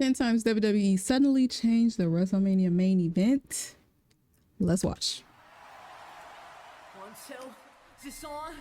10 times WWE suddenly changed the WrestleMania main event. Let's watch. 1, 2, is this on?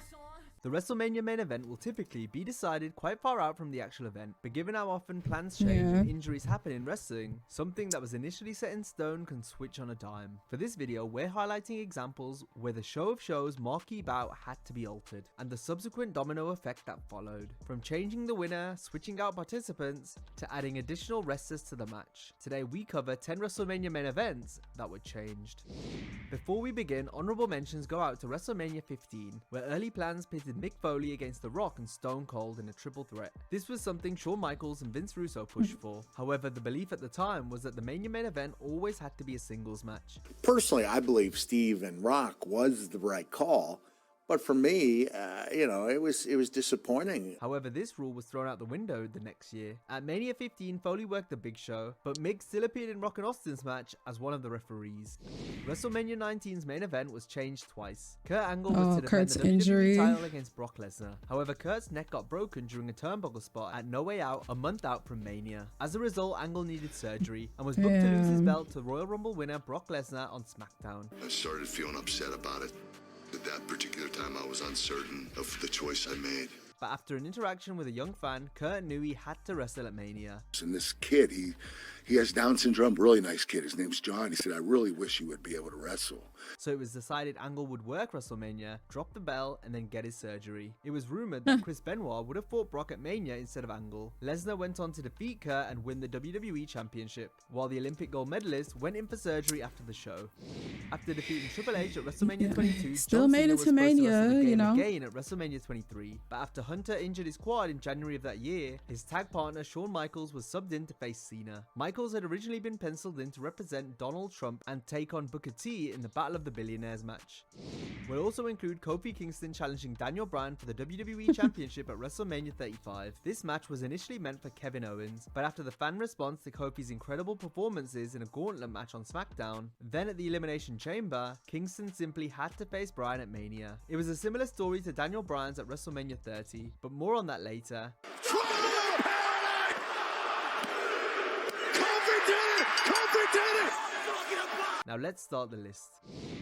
The WrestleMania main event will typically be decided quite far out from the actual event, but given how often plans change and injuries happen in wrestling, something that was initially set in stone can switch on a dime. For this video, we're highlighting examples where the show of shows marquee bout had to be altered, and the subsequent domino effect that followed, from changing the winner, switching out participants, to adding additional wrestlers to the match. Today we cover 10 WrestleMania main events that were changed. Before we begin, honorable mentions go out to WrestleMania 15, where early plans pitted Mick Foley against The Rock and Stone Cold in a triple threat. This was something Shawn Michaels and Vince Russo pushed for. However, the belief at the time was that the Mania main event always had to be a singles match. Personally, I believe Steve and Rock was the right call. But for me, it was disappointing. However, this rule was thrown out the window the next year. At Mania 15, Foley worked the Big Show, but Mick still appeared in Rock and Austin's match as one of the referees. WrestleMania 19's main event was changed twice. Kurt Angle was to defend Kurt's the injury. WWE title against Brock Lesnar. However, Kurt's neck got broken during a turnbuckle spot at No Way Out a month out from Mania. As a result, Angle needed surgery and was booked to lose his belt to Royal Rumble winner Brock Lesnar on SmackDown. I started feeling upset about it. At that particular time, I was uncertain of the choice I made. But after an interaction with a young fan, Kurt knew he had to wrestle at Mania. And this kid, he has Down syndrome, really nice kid. His name's John. He said, I really wish you would be able to wrestle. So it was decided Angle would work WrestleMania, drop the belt, and then get his surgery. It was rumored that Chris Benoit would have fought Brock at Mania instead of Angle. Lesnar went on to defeat Kurt and win the WWE Championship, while the Olympic gold medalist went in for surgery after the show. After defeating Triple H at WrestleMania 22, still John made Cena it was to supposed Mania, wrestle the you game know. again at WrestleMania 23, but after Hunter injured his quad in January of that year, his tag partner Shawn Michaels was subbed in to face Cena. Michaels had originally been penciled in to represent Donald Trump and take on Booker T in the Battle of the Billionaires match. We'll also include Kofi Kingston challenging Daniel Bryan for the WWE Championship at WrestleMania 35. This match was initially meant for Kevin Owens, but after the fan response to Kofi's incredible performances in a gauntlet match on SmackDown, then at the Elimination Chamber, Kingston simply had to face Bryan at Mania. It was a similar story to Daniel Bryan's at WrestleMania 30, but more on that later. Now let's start the list.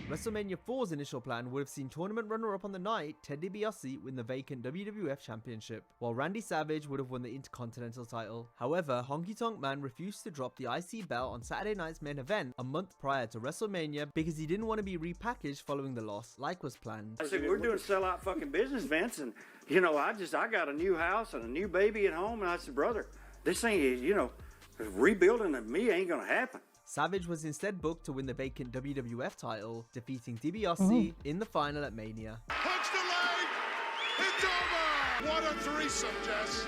WrestleMania 4's initial plan would have seen tournament runner-up on the night, Ted DiBiase, win the vacant WWF Championship, while Randy Savage would have won the Intercontinental title. However, Honky Tonk Man refused to drop the IC belt on Saturday night's main event a month prior to WrestleMania because he didn't want to be repackaged following the loss, like was planned. I said, we're doing sellout fucking business, Vince, and I got a new house and a new baby at home, and I said, brother, this ain't, rebuilding of me ain't gonna happen. Savage was instead booked to win the vacant WWF title, defeating DiBiase in the final at Mania. Punch the leg! It's over! What a threesome, Jess!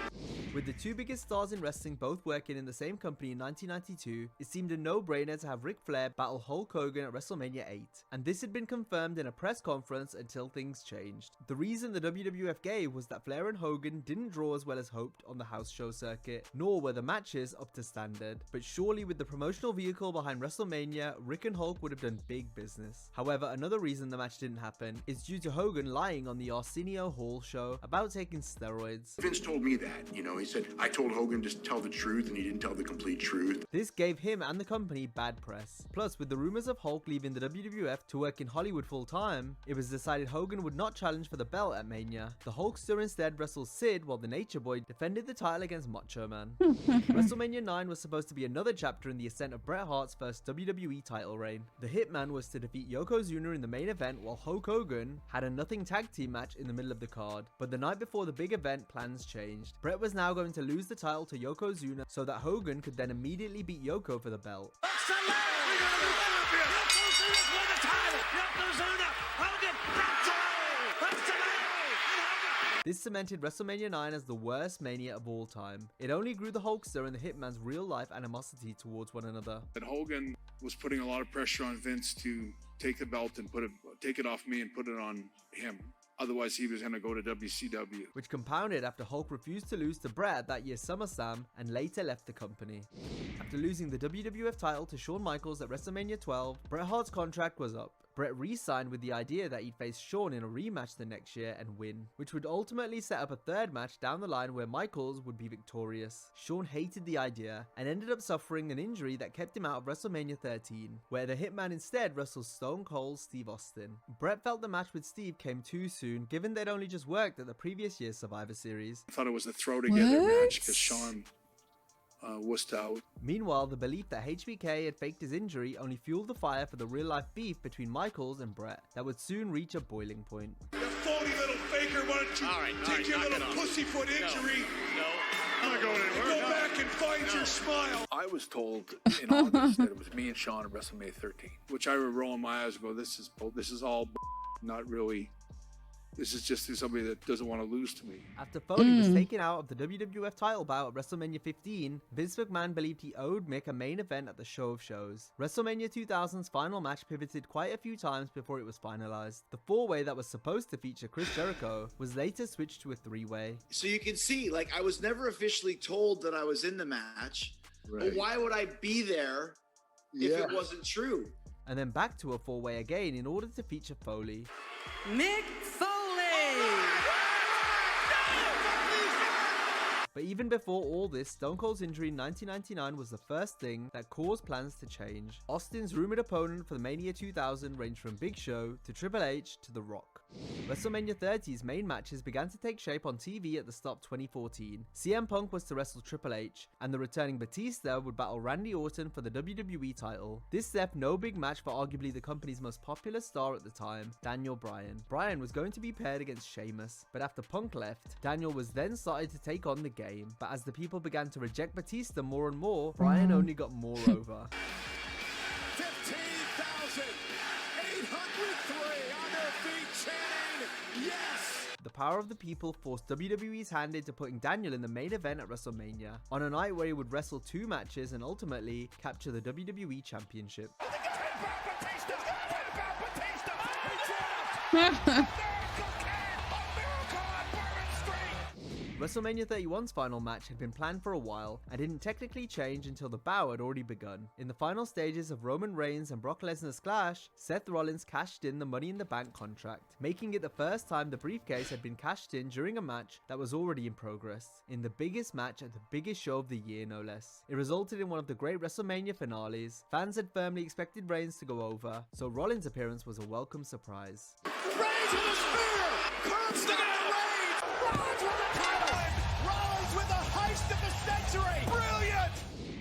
With the two biggest stars in wrestling both working in the same company in 1992, it seemed a no-brainer to have Ric Flair battle Hulk Hogan at WrestleMania 8, and this had been confirmed in a press conference until things changed. The reason the WWF gave was that Flair and Hogan didn't draw as well as hoped on the house show circuit, nor were the matches up to standard. But surely with the promotional vehicle behind WrestleMania, Rick and Hulk would have done big business. However, another reason the match didn't happen is due to Hogan lying on the Arsenio Hall show about taking steroids. Vince told me that, he said, I told Hogan to tell the truth and he didn't tell the complete truth. This gave him and the company bad press. Plus, with the rumors of Hulk leaving the WWF to work in Hollywood full time, it was decided Hogan would not challenge for the belt at Mania. The Hulkster instead wrestled Sid while the Nature Boy defended the title against Macho Man. WrestleMania 9 was supposed to be another chapter in the ascent of Bret Hart's first WWE title reign. The Hitman was to defeat Yokozuna in the main event while Hulk Hogan had a nothing tag team match in the middle of the card. But the night before the big event, plans changed. Bret was now going to lose the title to Yokozuna so that Hogan could then immediately beat Yoko for the belt. This cemented WrestleMania 9 as the worst Mania of all time. It only grew the Hulkster and the Hitman's real-life animosity towards one another. And Hogan was putting a lot of pressure on Vince to take the belt and take it off me and put it on him. Otherwise, he was going to go to WCW. Which compounded after Hulk refused to lose to Bret at that year's SummerSlam and later left the company. After losing the WWF title to Shawn Michaels at WrestleMania 12, Bret Hart's contract was up. Bret re-signed with the idea that he'd face Shawn in a rematch the next year and win, which would ultimately set up a third match down the line where Michaels would be victorious. Shawn hated the idea and ended up suffering an injury that kept him out of WrestleMania 13, where the Hitman instead wrestled Stone Cold Steve Austin. Bret felt the match with Steve came too soon, given they'd only just worked at the previous year's Survivor Series. I thought it was a throw together match because Shawn wussed out. Meanwhile, the belief that HBK had faked his injury only fueled the fire for the real-life beef between Michaels and Bret that would soon reach a boiling point. You phony little faker, why don't you take your little pussyfoot injury and go back and find your smile? I was told in August that it was me and Shawn at WrestleMania 13. Which I would roll my eyes and go, this is all not really. This is just somebody that doesn't want to lose to me. After Foley was taken out of the WWF title bout at WrestleMania 15, Vince McMahon believed he owed Mick a main event at the Show of Shows. WrestleMania 2000's final match pivoted quite a few times before it was finalized. The four-way that was supposed to feature Chris Jericho was later switched to a three-way. So you can see, like, I was never officially told that I was in the match, but why would I be there if it wasn't true? And then back to a four-way again in order to feature Foley. Mick Foley! But even before all this, Stone Cold's injury in 1999 was the first thing that caused plans to change. Austin's rumored opponent for the Mania 2000 ranged from Big Show to Triple H to The Rock. WrestleMania 30's main matches began to take shape on TV at the start of 2014. CM Punk was to wrestle Triple H, and the returning Batista would battle Randy Orton for the WWE title. This left no big match for arguably the company's most popular star at the time, Daniel Bryan. Bryan was going to be paired against Sheamus, but after Punk left, Daniel was then started to take on the game. But as the people began to reject Batista more and more, Bryan only got more over. 15,803 on their feet chanting, yes! The power of the people forced WWE's hand into putting Daniel in the main event at WrestleMania, on a night where he would wrestle 2 matches and ultimately capture the WWE Championship. WrestleMania 31's final match had been planned for a while and didn't technically change until the bout had already begun. In the final stages of Roman Reigns and Brock Lesnar's clash, Seth Rollins cashed in the Money in the Bank contract, making it the first time the briefcase had been cashed in during a match that was already in progress, in the biggest match at the biggest show of the year no less. It resulted in one of the great WrestleMania finales. Fans had firmly expected Reigns to go over, so Rollins' appearance was a welcome surprise. Reigns with a spear! Curves down Reigns! Rollins with the title! Rollins with the heist of the century! Brilliant!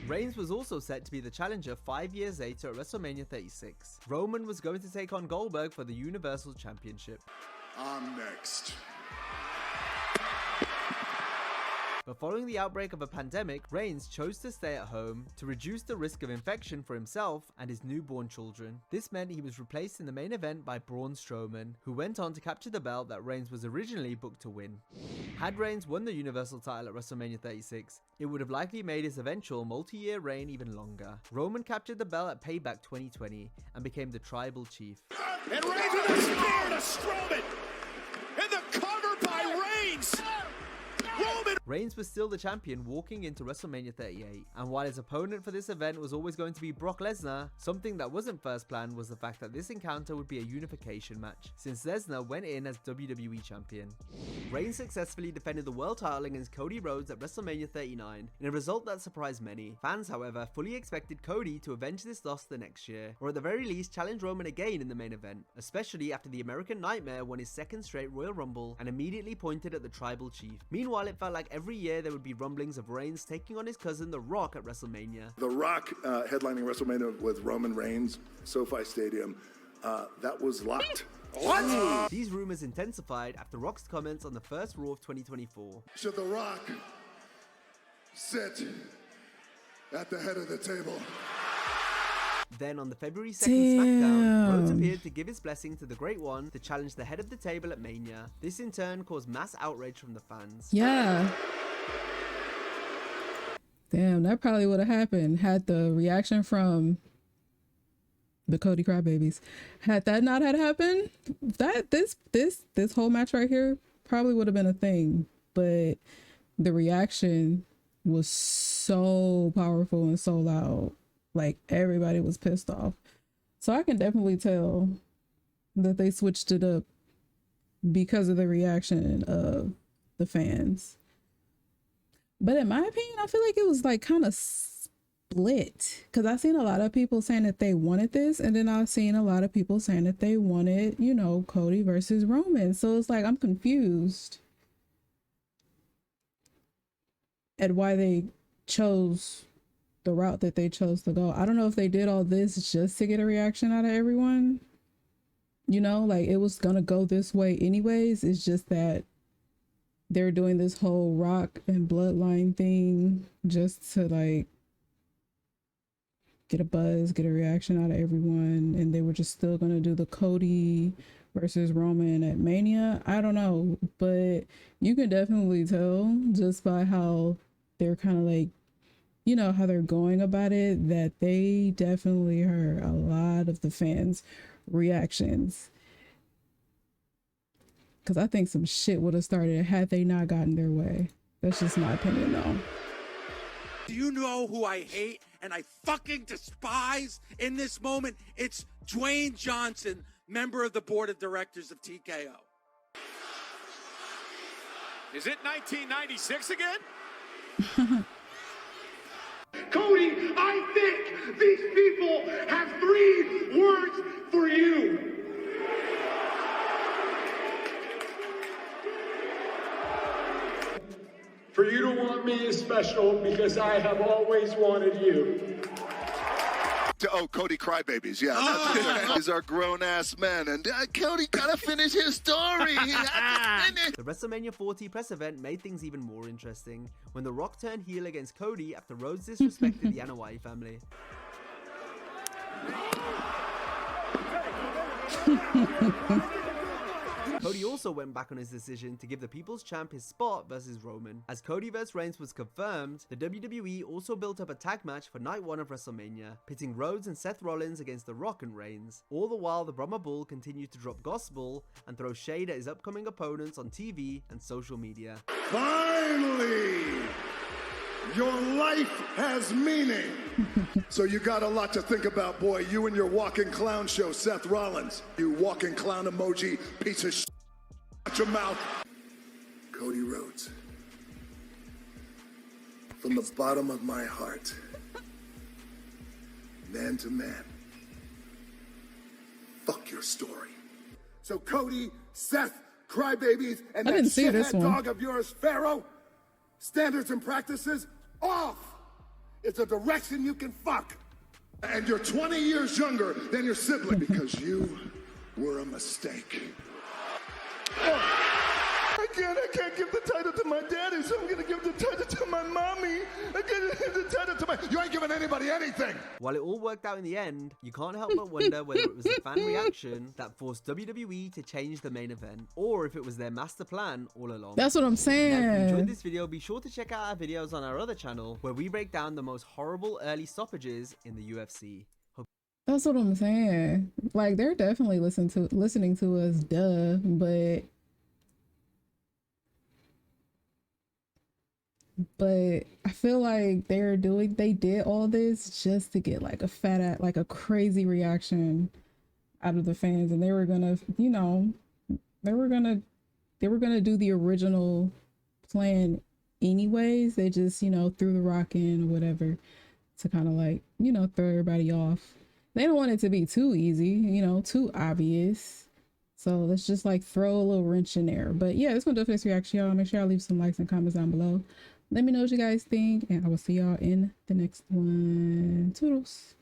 Reigns was also set to be the challenger 5 years later at WrestleMania 36. Roman was going to take on Goldberg for the Universal Championship. I'm next. But following the outbreak of a pandemic, Reigns chose to stay at home to reduce the risk of infection for himself and his newborn children. This meant he was replaced in the main event by Braun Strowman, who went on to capture the belt that Reigns was originally booked to win. Had Reigns won the Universal title at WrestleMania 36, it would have likely made his eventual multi-year reign even longer. Roman captured the belt at Payback 2020 and became the Tribal Chief. And Reigns with a spear to Strowman! And the cover by Reigns! Roman! Reigns was still the champion walking into WrestleMania 38, and while his opponent for this event was always going to be Brock Lesnar, something that wasn't first planned was the fact that this encounter would be a unification match, since Lesnar went in as WWE champion. Reigns successfully defended the world title against Cody Rhodes at WrestleMania 39, in a result that surprised many. Fans, however, fully expected Cody to avenge this loss the next year, or at the very least challenge Roman again in the main event, especially after the American Nightmare won his second straight Royal Rumble and immediately pointed at the Tribal Chief. Meanwhile, it felt like every year there would be rumblings of Reigns taking on his cousin The Rock at WrestleMania. The Rock headlining WrestleMania with Roman Reigns, SoFi Stadium, that was locked. What? These rumors intensified after Rock's comments on the first Raw of 2024. Should The Rock sit at the head of the table? Then on the February 2nd SmackDown, Rhodes appeared to give his blessing to the Great One to challenge the head of the table at Mania. This in turn caused mass outrage from the fans. Yeah. Damn, that probably would have happened had the reaction from the Cody Crybabies. Had that not had happened, that this whole match right here probably would have been a thing. But the reaction was so powerful and so loud. Like, everybody was pissed off. So I can definitely tell that they switched it up because of the reaction of the fans. But in my opinion, I feel like it was like kind of split, because I've seen a lot of people saying that they wanted this, and then I've seen a lot of people saying that they wanted, you know, Cody versus Roman. So it's like I'm confused at why they chose the route that they chose to go. I don't know if they did all this just to get a reaction out of everyone. You know, like it was gonna go this way anyways. It's just that they're doing this whole Rock and Bloodline thing just to like get a buzz, get a reaction out of everyone, and they were just still gonna do the Cody versus Roman at Mania. I don't know, but you can definitely tell just by how they're kind of like, you know, how they're going about it, that they definitely heard a lot of the fans' reactions. Because I think some shit would have started had they not gotten their way. That's just my opinion, though. Do you know who I hate and I fucking despise in this moment? It's Dwayne Johnson, member of the board of directors of TKO. Is it 1996 again? Cody, I think these people have 3 words for you. For you to want me is special because I have always wanted you. Oh, Cody Crybabies, yeah. These are grown-ass men, and Cody gotta finish his story. The WrestleMania 40 press event made things even more interesting when The Rock turned heel against Cody after Rhodes disrespected the Anoa'i family. Cody also went back on his decision to give the People's Champ his spot versus Roman. As Cody vs Reigns was confirmed, the WWE also built up a tag match for night 1 of WrestleMania, pitting Rhodes and Seth Rollins against The Rock and Reigns. All the while, the Brahma Bull continued to drop gospel and throw shade at his upcoming opponents on TV and social media. Finally! Your life has meaning. So you got a lot to think about, boy. You and your walking clown show, Seth Rollins. You walking clown emoji, piece of shit. Shut your mouth. Cody Rhodes. From the bottom of my heart, man to man, fuck your story. So Cody, Seth, Crybabies, and that shithead dog of yours, Pharaoh, standards and practices off. It's a direction you can fuck. And you're 20 years younger than your sibling because you were a mistake. I can't give the title to my daddy, so I'm gonna give the title to my mommy. I'm gonna give the title to my... You ain't giving anybody anything. While it all worked out in the end, you can't help but wonder whether it was the fan reaction that forced WWE to change the main event, or if it was their master plan all along. That's what I'm saying. Now, if you enjoyed this video, be sure to check out our videos on our other channel, where we break down the most horrible early stoppages in the UFC. That's what I'm saying. Like, they're definitely listening to us, duh, but I feel like they did all this just to get like a crazy reaction out of the fans, and they were gonna, you know, they were gonna do the original plan anyways. They just, you know, threw the Rock in or whatever to kind of like, you know, throw everybody off. They don't want it to be too easy, you know, too obvious. So let's just like throw a little wrench in there. But yeah, this one does this reaction, y'all. Make sure y'all leave some likes and comments down below. Let me know what you guys think, and I will see y'all in the next one. Toodles.